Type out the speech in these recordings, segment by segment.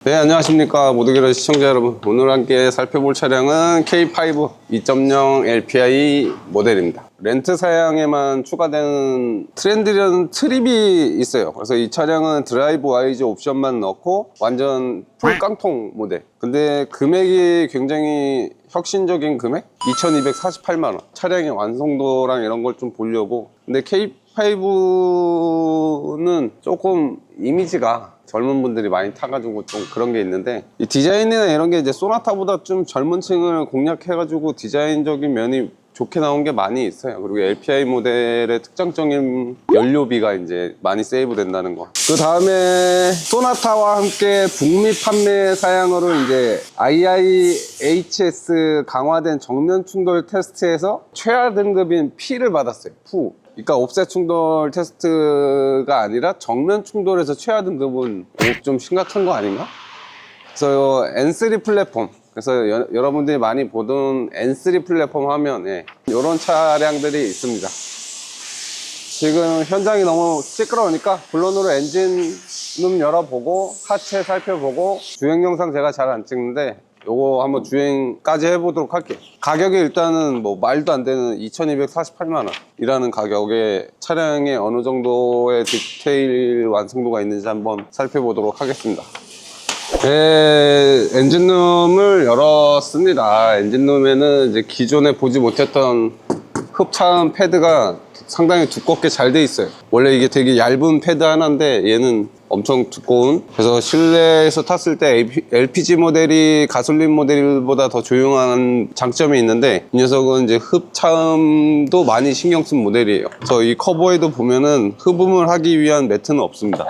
네, 안녕하십니까 모두기로 시청자 여러분. 오늘 함께 살펴볼 차량은 K5 2.0 LPI 모델입니다. 렌트 사양에만 추가되는 트렌드라는 트립이 있어요. 그래서 이 차량은 드라이브 와이즈 옵션만 넣고 완전 풀 깡통 모델. 근데 금액이 굉장히 혁신적인 금액? 2248만원. 차량의 완성도랑 이런 걸 좀 보려고. 근데 K5는 조금 이미지가 젊은 분들이 많이 타가지고 좀 그런 게 있는데, 이 디자인이나 이런 게 이제 소나타보다 좀 젊은 층을 공략해가지고 디자인적인 면이 좋게 나온 게 많이 있어요. 그리고 LPI 모델의 특장적인 연료비가 이제 많이 세이브 된다는 거. 그 다음에 소나타와 함께 북미 판매 사양으로 이제 IIHS 강화된 정면 충돌 테스트에서 최하 등급인 P를 받았어요. 푸. 그러니까 옵셋 충돌 테스트가 아니라 정면 충돌에서 최하 등급은 좀 심각한 거 아닌가? 그래서 N3 플랫폼, 그래서 여러분들이 많이 보던 N3 플랫폼 화면에 이런 차량들이 있습니다. 지금 현장이 너무 시끄러우니까 본론으로 엔진룸 열어보고 하체 살펴보고, 주행 영상 제가 잘 안 찍는데 요거 한번 주행까지 해보도록 할게요. 가격이 일단은 뭐 말도 안 되는 2248만원 이라는 가격에 차량에 어느 정도의 디테일 완성도가 있는지 한번 살펴보도록 하겠습니다. 네, 엔진룸을 열었습니다. 엔진룸에는 이제 기존에 보지 못했던 흡차음 패드가 상당히 두껍게 잘 돼 있어요. 원래 이게 되게 얇은 패드 하나인데 얘는 엄청 두꺼운, 그래서 실내에서 탔을 때 LPG 모델이 가솔린 모델보다 더 조용한 장점이 있는데, 이 녀석은 이제 흡차음도 많이 신경 쓴 모델이에요. 그래서 이 커버에도 보면은 흡음을 하기 위한 매트는 없습니다.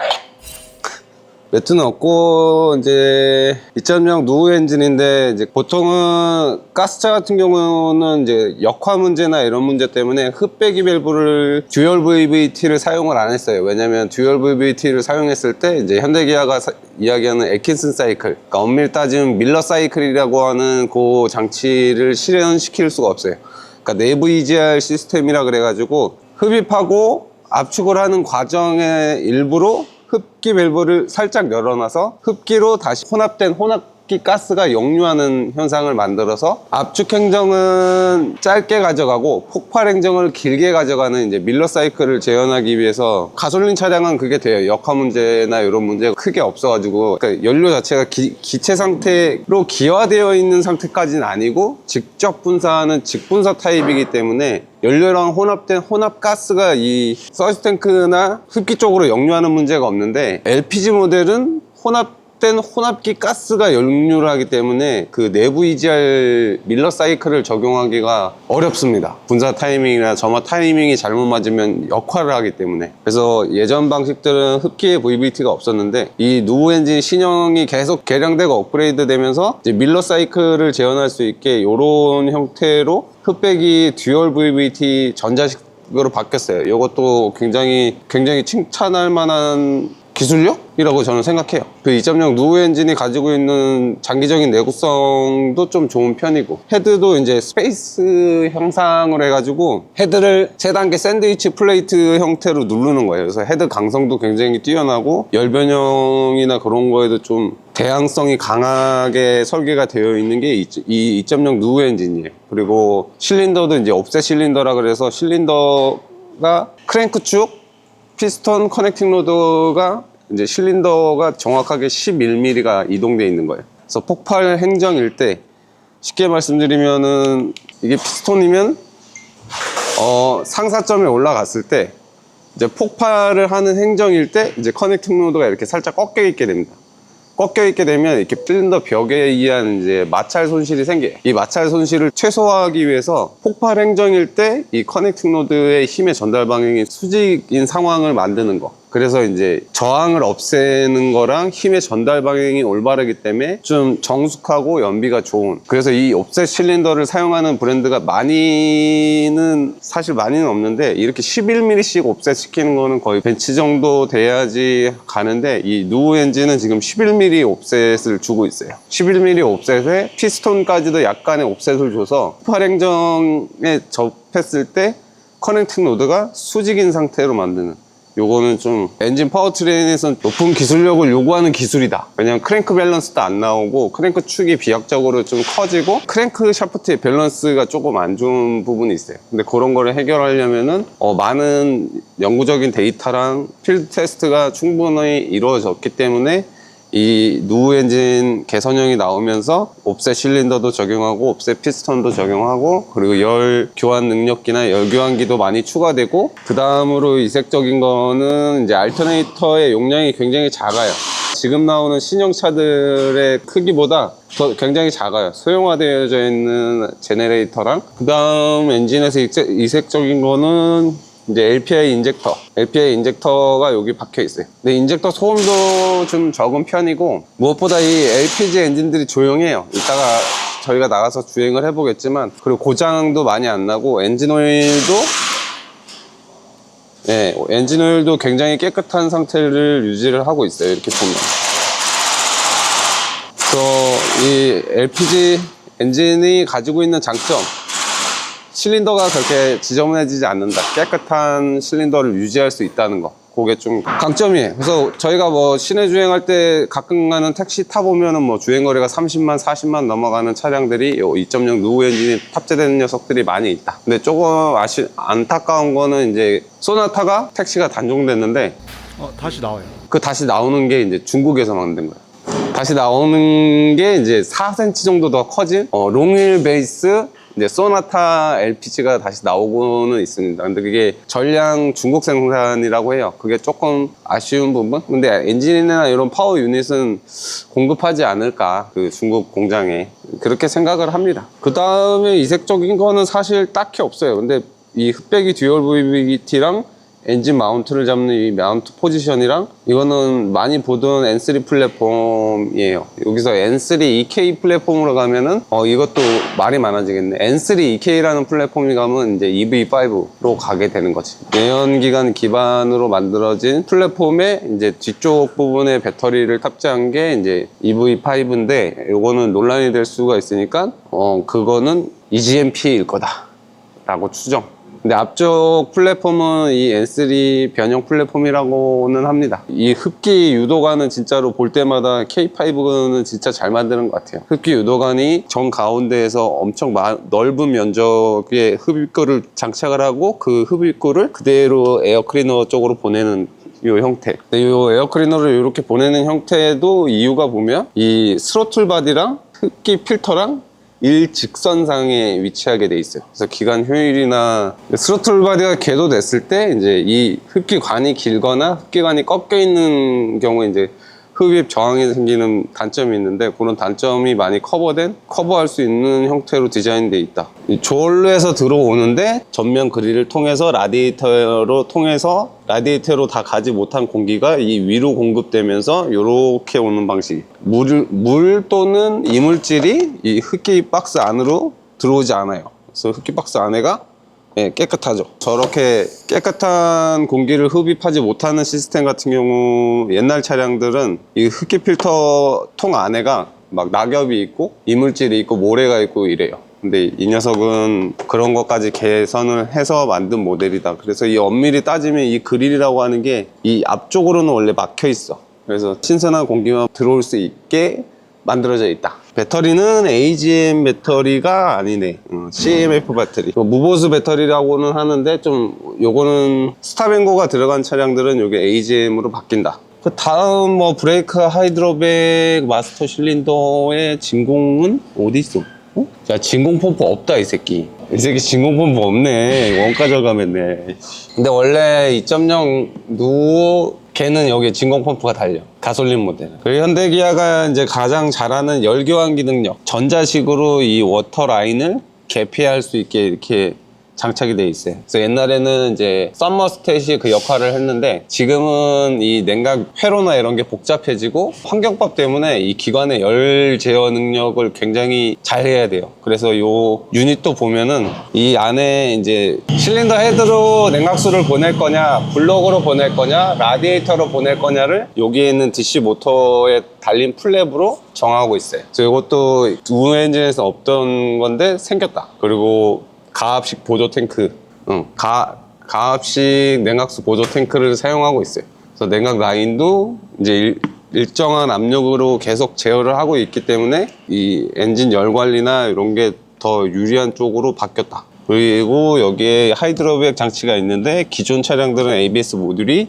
매트는 없고, 이제 2.0 누우 엔진인데, 이제 보통은 가스차 같은 경우는 이제 역화 문제나 이런 문제 때문에 흡배기 밸브를 듀얼 VVT를 사용을 안 했어요. 왜냐면 듀얼 VVT를 사용했을 때 이제 현대기아가 이야기하는 애킨슨 사이클, 그러니까 엄밀히 따지면 밀러 사이클이라고 하는 그 장치를 실현시킬 수가 없어요. 그러니까 내부 EGR 시스템이라 그래가지고 흡입하고 압축을 하는 과정의 일부로 흡기 밸브를 살짝 열어놔서 흡기로 다시 혼합된 혼합기 가스가 역류하는 현상을 만들어서 압축 행정은 짧게 가져가고 폭발 행정을 길게 가져가는 이제 밀러 사이클을 재현하기 위해서, 가솔린 차량은 그게 돼요. 역화 문제나 이런 문제가 크게 없어가지고, 그러니까 연료 자체가 기체 상태로 기화되어 있는 상태까지는 아니고 직접 분사하는 직분사 타입이기 때문에 연료랑 혼합된 혼합가스가 이 서비스탱크나 흡기 쪽으로 역류하는 문제가 없는데, LPG 모델은 혼합된 혼합기 가스가 역류를 하기 때문에 그 내부 EGR 밀러 사이클을 적용하기가 어렵습니다. 분사 타이밍이나 점화 타이밍이 잘못 맞으면 역화를 하기 때문에. 그래서 예전 방식들은 흡기에 VVT가 없었는데, 이 누우 엔진 신형이 계속 개량되고 업그레이드 되면서 이제 밀러 사이클을 재현할 수 있게 이런 형태로 흡배기 듀얼 VVT 전자식으로 바뀌었어요. 이것도 굉장히 칭찬할 만한 기술력이라고 저는 생각해요. 그 2.0 누우 엔진이 가지고 있는 장기적인 내구성도 좀 좋은 편이고, 헤드도 이제 스페이스 형상을 해가지고 헤드를 3단계 샌드위치 플레이트 형태로 누르는 거예요. 그래서 헤드 강성도 굉장히 뛰어나고 열변형이나 그런 거에도 좀 대항성이 강하게 설계가 되어 있는 게 이 2.0 누우 엔진이에요. 그리고 실린더도 이제 옵셋 실린더라 그래서 실린더가 크랭크 쭉 피스톤 커넥팅 로드가 이제 실린더가 정확하게 11mm가 이동되어 있는 거예요. 그래서 폭발 행정일 때, 쉽게 말씀드리면은 이게 피스톤이면 상사점에 올라갔을 때 이제 폭발을 하는 행정일 때 이제 커넥팅 로드가 이렇게 살짝 꺾여 있게 됩니다. 꺾여 있게 되면 이렇게 실린더 벽에 의한 이제 마찰 손실이 생겨요. 이 마찰 손실을 최소화하기 위해서 폭발 행정일 때 이 커넥팅 로드의 힘의 전달 방향이 수직인 상황을 만드는 거. 그래서 이제 저항을 없애는 거랑 힘의 전달 방향이 올바르기 때문에 좀 정숙하고 연비가 좋은, 그래서 이 옵셋 실린더를 사용하는 브랜드가 사실 많이는 없는데, 이렇게 11mm씩 옵셋 시키는 거는 거의 벤츠 정도 돼야지 가는데, 이 누우 엔진은 지금 11mm 옵셋을 주고 있어요. 11mm 옵셋에 피스톤까지도 약간의 옵셋을 줘서 폭발 행정에 접했을 때 커넥팅 로드가 수직인 상태로 만드는, 요거는 좀 엔진 파워트레인에선 높은 기술력을 요구하는 기술이다. 왜냐면 크랭크 밸런스도 안 나오고 크랭크 축이 비약적으로 좀 커지고 크랭크 샤프트의 밸런스가 조금 안 좋은 부분이 있어요. 근데 그런 거를 해결하려면은 많은 연구적인 데이터랑 필드 테스트가 충분히 이루어졌기 때문에 이 누우 엔진 개선형이 나오면서 옵셋 실린더도 적용하고 옵셋 피스톤도 적용하고 그리고 열 교환 능력기나 열 교환기도 많이 추가되고 그 다음으로 이색적인 거는 이제 알터네이터의 용량이 굉장히 작아요. 지금 나오는 신형차들의 크기보다 더 굉장히 작아요. 소형화되어져 있는 제네레이터랑 그 다음 엔진에서 이색적인 거는 이제 LPI 인젝터가 여기 박혀 있어요. 근데 인젝터 소음도 좀 적은 편이고 무엇보다 이 LPG 엔진들이 조용해요. 이따가 저희가 나가서 주행을 해보겠지만 그리고 고장도 많이 안 나고 엔진 오일도 굉장히 깨끗한 상태를 유지를 하고 있어요. 이렇게 보면. 그래서 이 LPG 엔진이 가지고 있는 장점, 실린더가 그렇게 지저분해지지 않는다. 깨끗한 실린더를 유지할 수 있다는 거. 그게 좀 강점이에요. 그래서 저희가 뭐 시내 주행할 때 가끔 가는 택시 타보면은 뭐 주행거리가 30만, 40만 넘어가는 차량들이 2.0 누우 엔진이 탑재되는 녀석들이 많이 있다. 근데 조금 안타까운 거는 이제 소나타가 택시가 단종됐는데 다시 나와요. 그 다시 나오는 게 이제 중국에서 만든 거예요. 다시 나오는 게 이제 4cm 정도 더 커진 롱휠 베이스 이제 소나타 LPG가 다시 나오고는 있습니다. 근데 그게 전량 중국 생산이라고 해요. 그게 조금 아쉬운 부분? 근데 엔진이나 이런 파워 유닛은 공급하지 않을까, 그 중국 공장에. 그렇게 생각을 합니다. 그 다음에 이색적인 거는 사실 딱히 없어요. 근데 이 흑백이 듀얼 VVT랑 엔진 마운트를 잡는 이 마운트 포지션이랑 이거는 많이 보던 N3 플랫폼이에요. 여기서 N3 EK 플랫폼으로 가면은 이것도 말이 많아지겠네. N3 EK라는 플랫폼이 가면 이제 EV5로 가게 되는 거지. 내연기관 기반으로 만들어진 플랫폼에 이제 뒤쪽 부분에 배터리를 탑재한 게 이제 EV5인데 요거는 논란이 될 수가 있으니까 그거는 EGMP일 거다라고 추정. 근데 앞쪽 플랫폼은 이 N3 변형 플랫폼이라고는 합니다. 이 흡기 유도관은 진짜로 볼 때마다 K5는 진짜 잘 만드는 것 같아요. 흡기 유도관이 정 가운데에서 엄청 넓은 면적의 흡입구를 장착을 하고 그 흡입구를 그대로 에어클리너 쪽으로 보내는 이 형태. 근데 이 에어클리너를 이렇게 보내는 형태도 이유가 보면 이 스로틀 바디랑 흡기 필터랑 일직선상에 위치하게 돼 있어요. 그래서 기관 효율이나 스로틀 바디가 궤도됐을 때 이제 이 흡기관이 길거나 흡기관이 꺾여 있는 경우에 이제 흡입 저항이 생기는 단점이 있는데 그런 단점이 많이 커버할 수 있는 형태로 디자인되어 있다. 조얼로에서 들어오는데 전면 그릴을 통해서 라디에이터로 다 가지 못한 공기가 이 위로 공급되면서 이렇게 오는 방식. 물 또는 이물질이 이 흡기 박스 안으로 들어오지 않아요. 그래서 흡기 박스 안에가 깨끗하죠. 저렇게 깨끗한 공기를 흡입하지 못하는 시스템 같은 경우 옛날 차량들은 이 흡기 필터 통 안에가 막 낙엽이 있고 이물질이 있고 모래가 있고 이래요. 근데 이 녀석은 그런 것까지 개선을 해서 만든 모델이다. 그래서 이 엄밀히 따지면 이 그릴이라고 하는 게 이 앞쪽으로는 원래 막혀 있어. 그래서 신선한 공기만 들어올 수 있게 만들어져 있다. 배터리는 AGM 배터리가 아니네. CMF 배터리. 무보수 배터리라고는 하는데 좀 요거는 스탑앤고가 들어간 차량들은 요게 AGM으로 바뀐다. 그 다음 뭐 브레이크 하이드로백 마스터 실린더의 진공은 어디 있어? 야, 진공 펌프 없다 이 새끼. 이 새끼 진공 펌프 없네. 원가 절감했네. 근데 원래 2.0 누 걔는 여기 진공 펌프가 달려. 가솔린 모델. 그리고 현대기아가 이제 가장 잘하는 열교환기 능력. 전자식으로 이 워터 라인을 개폐할 수 있게 이렇게 장착이 돼 있어요. 그래서 옛날에는 이제 썸머스탯이 그 역할을 했는데 지금은 이 냉각 회로나 이런 게 복잡해지고 환경법 때문에 이 기관의 열 제어 능력을 굉장히 잘 해야 돼요. 그래서 요 유닛도 보면은 이 안에 이제 실린더 헤드로 냉각수를 보낼 거냐, 블록으로 보낼 거냐, 라디에이터로 보낼 거냐를 여기에 있는 DC 모터에 달린 플랩으로 정하고 있어요. 그래서 이것도 두 엔진에서 없던 건데 생겼다. 그리고 가압식 보조 탱크, 가압식 냉각수 보조 탱크를 사용하고 있어요. 그래서 냉각 라인도 이제 일정한 압력으로 계속 제어를 하고 있기 때문에 이 엔진 열 관리나 이런 게 더 유리한 쪽으로 바뀌었다. 그리고 여기에 하이드로백 장치가 있는데 기존 차량들은 ABS 모듈이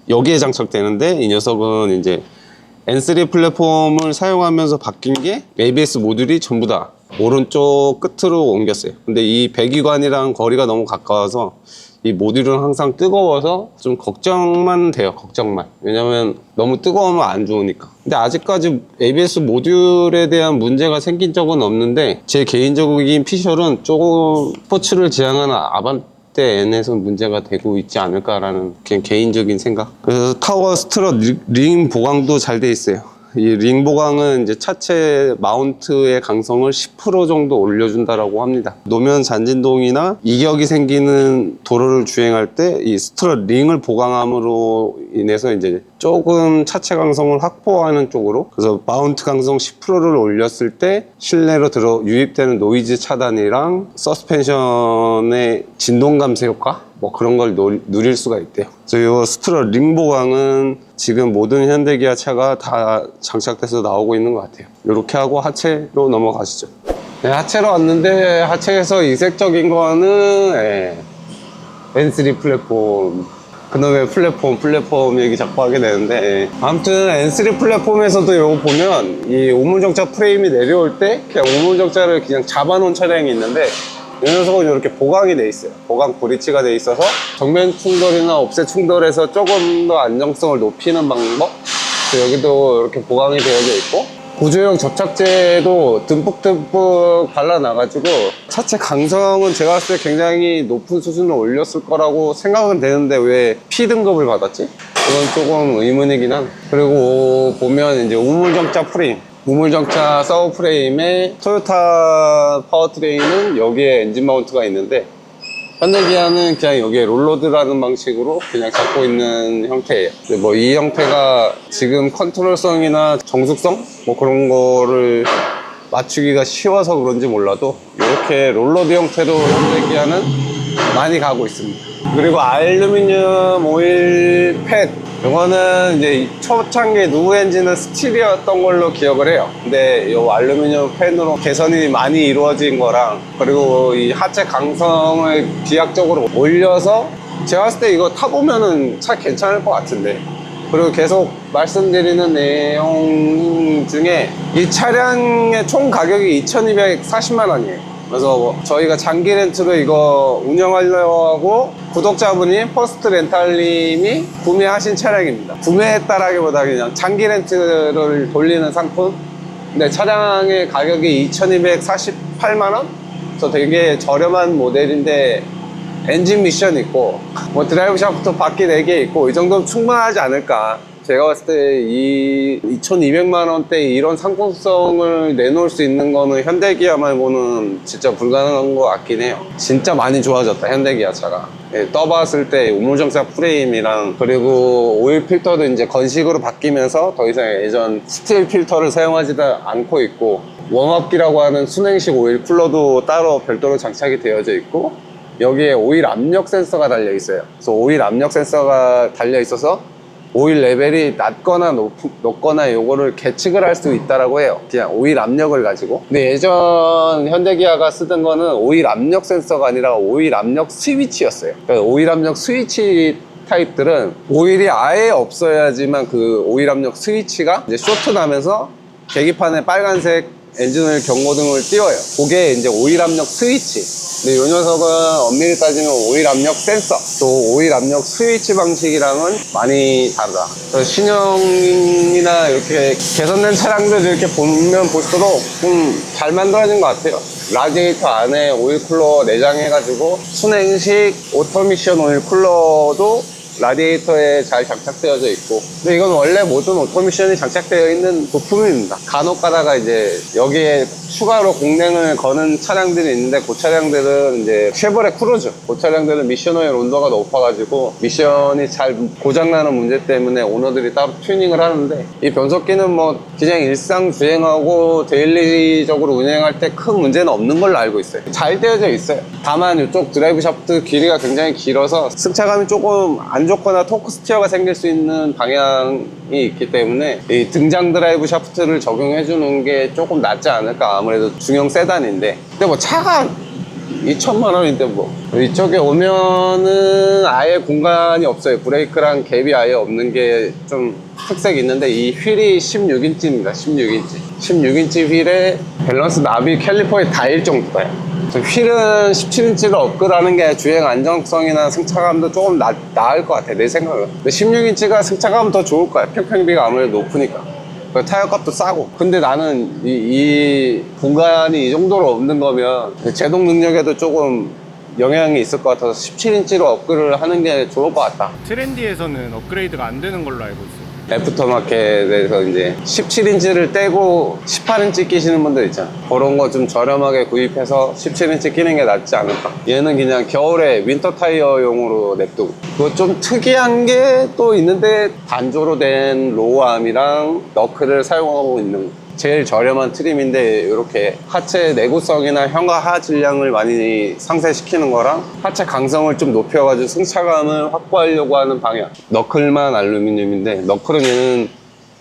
여기에 장착되는데 이 녀석은 이제 N3 플랫폼을 사용하면서 바뀐 게 ABS 모듈이 전부 다 오른쪽 끝으로 옮겼어요. 근데 이 배기관이랑 거리가 너무 가까워서 이 모듈은 항상 뜨거워서 좀 걱정만 돼요. 걱정만. 왜냐면 너무 뜨거우면 안 좋으니까. 근데 아직까지 ABS 모듈에 대한 문제가 생긴 적은 없는데 제 개인적인 피셜은 조금 스포츠를 지향하는 아반떼 N에서 문제가 되고 있지 않을까라는 그냥 개인적인 생각. 그래서 타워 스트럿 링 보강도 잘 돼 있어요. 이 링 보강은 이제 차체 마운트의 강성을 10% 정도 올려준다라고 합니다. 노면 잔진동이나 이격이 생기는 도로를 주행할 때 이 스트럿 링을 보강함으로 인해서 이제 조금 차체 강성을 확보하는 쪽으로, 그래서 마운트 강성 10%를 올렸을 때 실내로 유입되는 노이즈 차단이랑 서스펜션의 진동 감소 효과 뭐 그런 걸 누릴 수가 있대요. 그래서 이 스트럿 링 보강은 지금 모든 현대기아 차가 다 장착돼서 나오고 있는 것 같아요. 이렇게 하고 하체로 넘어가시죠. 네, 하체로 왔는데 하체에서 이색적인 거는 N3 플랫폼. 그놈의 플랫폼 얘기 자꾸 하게 되는데, 아무튼 N3 플랫폼에서도 이거 보면 이 우물정차 프레임이 내려올 때 그냥 우물정차를 그냥 잡아놓은 차량이 있는데 이 녀석은 이렇게 보강이 돼 있어요. 보강 브릿지가 돼 있어서 정면 충돌이나 옵셋 충돌에서 조금 더 안정성을 높이는 방법. 여기도 이렇게 보강이 되어져 있고, 구조형 접착제도 듬뿍듬뿍 발라놔가지고 차체 강성은 제가 봤을 때 굉장히 높은 수준을 올렸을 거라고 생각은 되는데 왜 P등급을 받았지? 그건 조금 의문이긴 한. 그리고 보면 이제 우물정차 프레임, 우물정차 서브 프레임에 토요타 파워트레인은 여기에 엔진 마운트가 있는데 현대기아는 그냥 여기에 롤러드라는 방식으로 그냥 잡고 있는 형태예요. 뭐 이 형태가 지금 컨트롤성이나 정숙성 뭐 그런 거를 맞추기가 쉬워서 그런지 몰라도 이렇게 롤러드 형태로 현대기아는 많이 가고 있습니다. 그리고 알루미늄 오일 팻, 이거는 이제 초창기 누브 엔진은 스틸이었던 걸로 기억을 해요. 근데 이 알루미늄 팬으로 개선이 많이 이루어진 거랑, 그리고 이 하체 강성을 비약적으로 올려서 제가 봤을 때 이거 타보면은 차 괜찮을 것 같은데. 그리고 계속 말씀드리는 내용 중에 이 차량의 총 가격이 2,240만 원이에요. 그래서 저희가 장기 렌트로 이거 운영하려고 하고 구독자분이 퍼스트 렌탈님이 구매하신 차량입니다. 구매했다라기보다 그냥 장기 렌트를 돌리는 상품. 근데 차량의 가격이 2,248만 원? 그래서 되게 저렴한 모델인데 엔진 미션 있고 뭐 드라이브 샤프트 바퀴 4개 있고 이 정도면 충분하지 않을까. 제가 봤을 때 이 2,200만 원대 이런 상품성을 내놓을 수 있는 거는 현대기아 말고는 진짜 불가능한 것 같긴 해요. 진짜 많이 좋아졌다, 현대기아 차가. 떠봤을 때 우물정차 프레임이랑, 그리고 오일 필터도 이제 건식으로 바뀌면서 더 이상 예전 스틸 필터를 사용하지도 않고 있고, 웜업기라고 하는 순행식 오일 쿨러도 따로 별도로 장착이 되어져 있고, 여기에 오일 압력 센서가 달려 있어요. 그래서 오일 압력 센서가 달려 있어서 오일 레벨이 낮거나 높거나 요거를 계측을 할 수 있다라고 해요. 그냥 오일 압력을 가지고. 근데 예전 현대기아가 쓰던 거는 오일 압력 센서가 아니라 오일 압력 스위치였어요. 그러니까 오일 압력 스위치 타입들은 오일이 아예 없어야지만 그 오일 압력 스위치가 이제 쇼트 나면서 계기판에 빨간색 엔진오일 경고등을 띄워요. 그게 이제 오일 압력 스위치. 근데 이 녀석은 엄밀히 따지면 오일 압력 센서, 또 오일 압력 스위치 방식이랑은 많이 다르다. 그래서 신형이나 이렇게 개선된 차량들 이렇게 보면 볼수록 좀 잘 만들어진 것 같아요. 라디에이터 안에 오일 쿨러 내장해가지고 순행식 오토미션 오일 쿨러도 라디에이터에 잘 장착되어져 있고, 근데 이건 원래 모든 오토미션이 장착되어 있는 부품입니다. 간혹 가다가 이제 여기에 추가로 공랭을 거는 차량들이 있는데 그 차량들은 이제 쉐보레 크루즈, 그 차량들은 미션 오일 온도가 높아가지고 미션이 잘 고장나는 문제 때문에 오너들이 따로 튜닝을 하는데, 이 변속기는 뭐 그냥 일상 주행하고 데일리적으로 운행할 때 큰 문제는 없는 걸로 알고 있어요. 잘 되어져 있어요. 다만 이쪽 드라이브 샤프트 길이가 굉장히 길어서 승차감이 조금 안 좋거나 토크 스티어가 생길 수 있는 방향이 있기 때문에 이 등장 드라이브 샤프트를 적용해 주는 게 조금 낫지 않을까. 아무래도 중형 세단인데, 근데 뭐 차가 2천만 원인데 뭐 이쪽에 오면은 아예 공간이 없어요. 브레이크랑 갭이 아예 없는 게 좀 특색이 있는데, 이 휠이 16인치입니다 16인치 휠에 밸런스 나비 캘리퍼에 닿을 정도예요. 휠은 17인치로 업그레이드하는 게 주행 안정성이나 승차감도 조금 나을 것 같아, 내 생각은. 근데 16인치가 승차감은 더 좋을 거야. 평평비가 아무래도 높으니까. 타이어값도 싸고. 근데 나는 이 공간이 이 정도로 없는 거면 제동 능력에도 조금 영향이 있을 것 같아서 17인치로 업그레이드를 하는 게 좋을 것 같다. 트렌디에서는 업그레이드가 안 되는 걸로 알고 있어요. 애프터마켓에서 이제 17인치를 떼고 18인치 끼시는 분들 있잖아. 그런 거 좀 저렴하게 구입해서 17인치 끼는 게 낫지 않을까. 얘는 그냥 겨울에 윈터 타이어용으로 냅두고. 그거 좀 특이한 게 또 있는데, 단조로 된 로우암이랑 너클을 사용하고 있는 거. 제일 저렴한 트림인데, 이렇게 하체 내구성이나 현가 하 질량을 많이 상쇄시키는 거랑 하체 강성을 좀 높여가지고 승차감을 확보하려고 하는 방향. 너클만 알루미늄인데, 너클은 얘는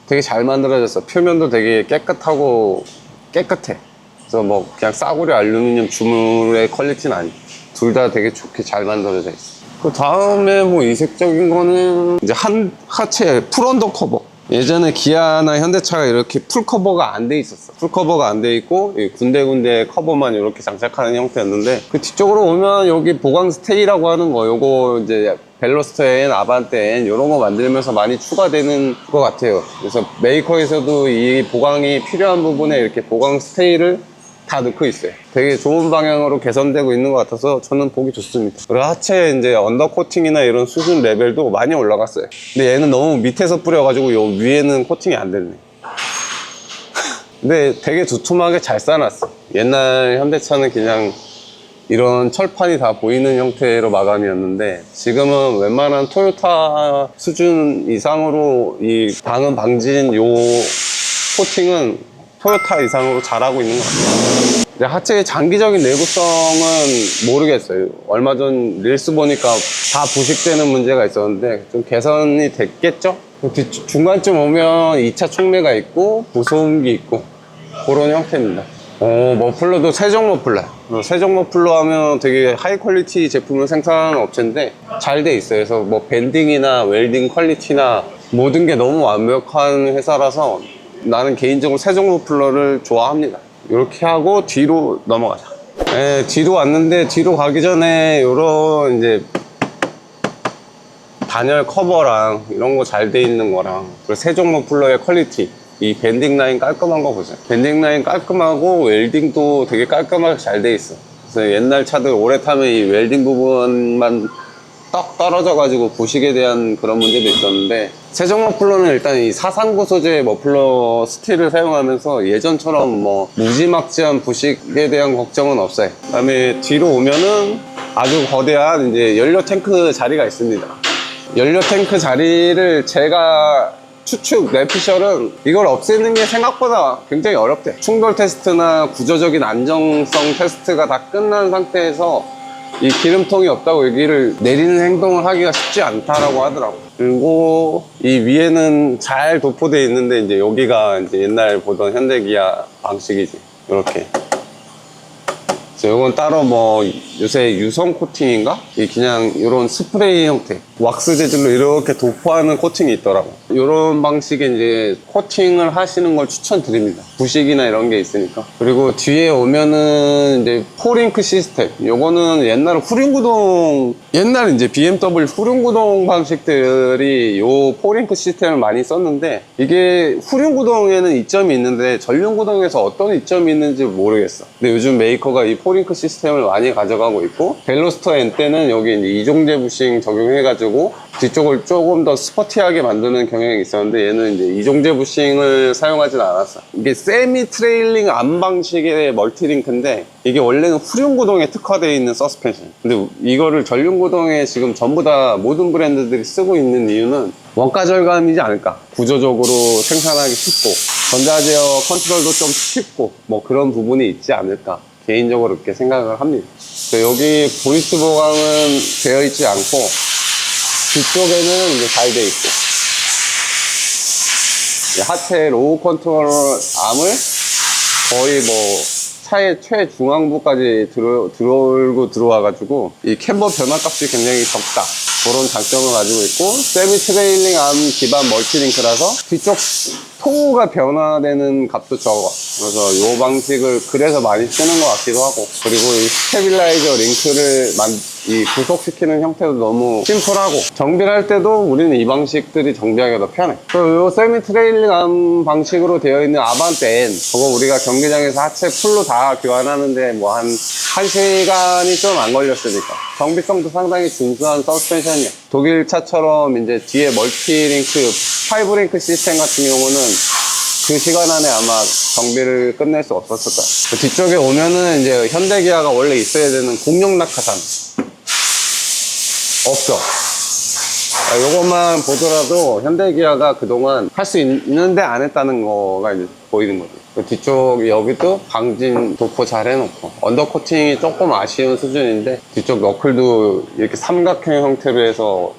되게 잘 만들어졌어. 표면도 되게 깨끗하고 깨끗해. 그래서 뭐 그냥 싸구려 알루미늄 주물의 퀄리티는 아니야. 둘 다 되게 좋게 잘 만들어져 있어. 그 다음에 뭐 이색적인 거는 이제 하체 풀언더 커버. 예전에 기아나 현대차가 이렇게 풀 커버가 안 돼 있었어. 풀 커버가 안 돼 있고 군데군데 커버만 이렇게 장착하는 형태였는데, 그 뒤쪽으로 오면 여기 보강 스테이라고 하는 거, 요거 이제 벨로스터 N, 아반떼 N 이런 거 만들면서 많이 추가되는 것 같아요. 그래서 메이커에서도 이 보강이 필요한 부분에 이렇게 보강 스테이를 다 넣고 있어요. 되게 좋은 방향으로 개선되고 있는 것 같아서 저는 보기 좋습니다. 그리고 하체 이제 언더 코팅이나 이런 수준 레벨도 많이 올라갔어요. 근데 얘는 너무 밑에서 뿌려가지고 요 위에는 코팅이 안 됐네. 근데 되게 두툼하게 잘 싸놨어. 옛날 현대차는 그냥 이런 철판이 다 보이는 형태로 마감이었는데, 지금은 웬만한 토요타 수준 이상으로 이 방음 방진 요 코팅은 토요타 이상으로 잘하고 있는 것 같아요. 하체의 장기적인 내구성은 모르겠어요. 얼마 전 릴스 보니까 다 부식되는 문제가 있었는데 좀 개선이 됐겠죠? 중간쯤 오면 2차 촉매가 있고 부소음기 있고 그런 형태입니다. 머플러도 세종 머플러. 세종 머플러 하면 되게 하이 퀄리티 제품을 생산하는 업체인데 잘 돼 있어요. 그래서 뭐 밴딩이나 웰딩 퀄리티나 모든 게 너무 완벽한 회사라서 나는 개인적으로 세종 머플러를 좋아합니다. 이렇게 하고 뒤로 넘어가자. 네, 뒤로 왔는데, 뒤로 가기 전에 요런 이제 단열 커버랑 이런 거 잘 돼 있는 거랑, 그리고 세종 머플러의 퀄리티, 이 밴딩 라인 깔끔한 거 보세요. 밴딩 라인 깔끔하고 웰딩도 되게 깔끔하게 잘 돼 있어. 그래서 옛날 차들 오래 타면 이 웰딩 부분만 떡 떨어져가지고 부식에 대한 그런 문제도 있었는데, 세종 머플러는 일단 이 439 소재의 머플러 스틸을 사용하면서 예전처럼 뭐 무지막지한 부식에 대한 걱정은 없어요. 그 다음에 뒤로 오면은 아주 거대한 이제 연료 탱크 자리가 있습니다. 연료 탱크 자리를 제가 추측, 랩피셜은 이걸 없애는 게 생각보다 굉장히 어렵대. 충돌 테스트나 구조적인 안정성 테스트가 다 끝난 상태에서 이 기름통이 없다고 여기를 내리는 행동을 하기가 쉽지 않다라고 하더라고. 그리고 이 위에는 잘 도포되어 있는데, 이제 여기가 이제 옛날 보던 현대기아 방식이지. 이렇게. 이건 따로 뭐 요새 유성 코팅인가? 이 그냥 이런 스프레이 형태, 왁스 재질로 이렇게 도포하는 코팅이 있더라고. 이런 방식의 이제 코팅을 하시는 걸 추천드립니다. 부식이나 이런 게 있으니까. 그리고 뒤에 오면은 이제 포링크 시스템. 요거는 옛날에 후륜구동, 옛날 이제 BMW 후륜구동 방식들이 요 포링크 시스템을 많이 썼는데, 이게 후륜구동에는 이점이 있는데 전륜구동에서 어떤 이점이 있는지 모르겠어. 근데 요즘 메이커가 이 포링크 시스템을 많이 가져가고 있고, 벨로스터 N 때는 여기 이제 이종제 부싱 적용해가지고 만들고 뒤쪽을 조금 더 스포티하게 만드는 경향이 있었는데 얘는 이제 이종재 부싱을 사용하진 않았어. 이게 세미 트레일링 암 방식의 멀티링크인데 이게 원래는 후륜 구동에 특화되어 있는 서스펜션. 근데 이거를 전륜 구동에 지금 전부 다 모든 브랜드들이 쓰고 있는 이유는 원가 절감이지 않을까. 구조적으로 생산하기 쉽고 전자제어 컨트롤도 좀 쉽고 뭐 그런 부분이 있지 않을까. 개인적으로 그렇게 생각을 합니다. 여기 브리스 보강은 되어 있지 않고 뒤쪽에는 이제 잘 되어 있고 하체 로우 컨트롤 암을 거의 뭐 차의 최중앙부까지 들어올고 들어와가지고 이 캠버 변화값이 굉장히 적다. 그런 장점을 가지고 있고 세미 트레일링 암 기반 멀티링크라서 뒤쪽 토우가 변화되는 값도 적어. 그래서 이 방식을 그래서 많이 쓰는 것 같기도 하고 그리고 이 스테빌라이저 링크를 구속시키는 형태도 너무 심플하고 정비를 할 때도 우리는 이 방식들이 정비하기가 더 편해. 그리고 이 세미 트레일링 암 방식으로 되어 있는 아반떼 N 그거 우리가 경기장에서 하체 풀로 다 교환하는데 뭐 한 1시간이 좀 안 걸렸으니까 정비성도 상당히 준수한 서스펜션이야. 독일 차처럼 이제 뒤에 멀티링크 5링크 시스템 같은 경우는 그 시간 안에 아마 정비를 끝낼 수 없었을 거야. 뒤쪽에 오면은 이제 현대기아가 원래 있어야 되는 공룡 낙하산 없어. 요것만 보더라도 현대기아가 그동안 할 수 있는데 안 했다는 거가 이제 보이는 거죠. 뒤쪽 여기도 방진 도포 잘 해놓고 언더코팅이 조금 아쉬운 수준인데 뒤쪽 너클도 이렇게 삼각형 형태로 해서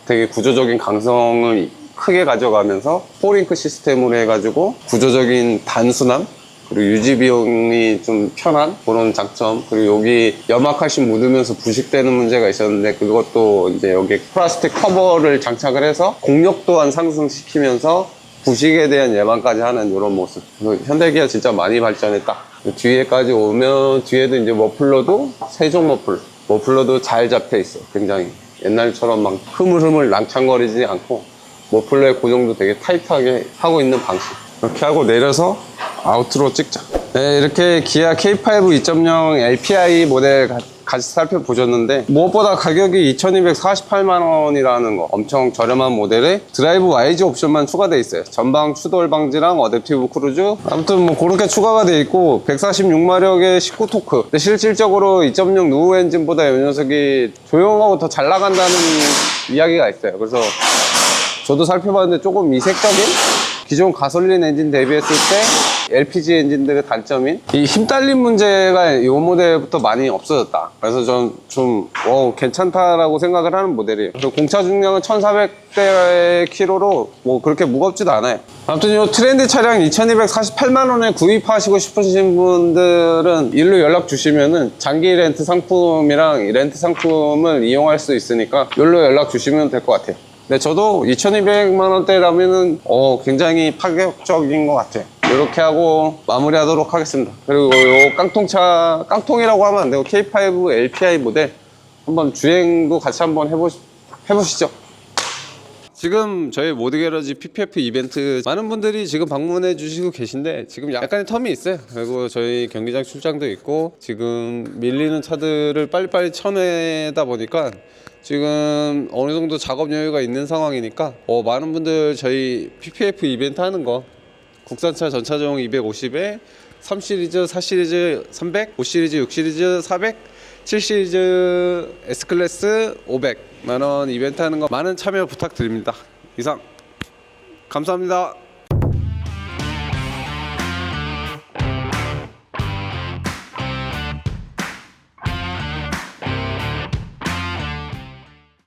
되게 구조적인 강성을 크게 가져가면서 포링크 시스템으로 해가지고 구조적인 단순함 그리고 유지 비용이 좀 편한 그런 장점. 그리고 여기 염화칼슘 묻으면서 부식되는 문제가 있었는데 그것도 이제 여기 플라스틱 커버를 장착을 해서 공력 또한 상승시키면서 부식에 대한 예방까지 하는 이런 모습. 현대기아 진짜 많이 발전했다. 뒤에까지 오면 뒤에도 이제 머플러도 세종 머플러도 잘 잡혀 있어. 굉장히 옛날처럼 막 흐물흐물 낭창거리지 않고 머플러의 고정도 되게 타이트하게 하고 있는 방식. 이렇게 하고 내려서 아우트로 찍자. 네, 이렇게 기아 K5 2.0 LPI 모델 같이 살펴보셨는데 무엇보다 가격이 2248만원이라는 거 엄청 저렴한 모델에 드라이브 YG 옵션만 추가되어 있어요. 전방 추돌 방지랑 어댑티브 크루즈 아무튼 뭐 그렇게 추가가 되어 있고 146마력의 19토크. 근데 실질적으로 2.0 누우 엔진보다 이 녀석이 조용하고 더 잘 나간다는 이야기가 있어요. 그래서 저도 살펴봤는데 조금 이색적인 기존 가솔린 엔진 대비했을 때 LPG 엔진들의 단점인 이 힘 딸림 문제가 이 모델부터 많이 없어졌다. 그래서 전 좀 괜찮다라고 생각을 하는 모델이에요. 그리고 공차 중량은 1400대 킬로로 뭐 그렇게 무겁지도 않아요. 아무튼 이 트렌드 차량 2248만원에 구입하시고 싶으신 분들은 일로 연락 주시면은 장기 렌트 상품이랑 렌트 상품을 이용할 수 있으니까 일로 연락 주시면 될 것 같아요. 네, 저도 2200만원대라면은 굉장히 파격적인 것 같아요. 이렇게 하고 마무리하도록 하겠습니다. 그리고 요 깡통이라고 하면 안 되고 K5 LPI 모델 한번 주행도 같이 한번 해보시죠. 지금 저희 모드게러지 PPF 이벤트 많은 분들이 지금 방문해 주시고 계신데 지금 약간의 텀이 있어요. 그리고 저희 경기장 출장도 있고 지금 밀리는 차들을 빨리빨리 쳐내다 보니까 지금 어느 정도 작업 여유가 있는 상황이니까 많은 분들 저희 PPF 이벤트 하는 거 국산차 전차종 250에 3시리즈, 4시리즈 300, 5시리즈, 6시리즈 400, 7시리즈 S클래스 500만원 이벤트 하는 거 많은 참여 부탁드립니다. 이상 감사합니다.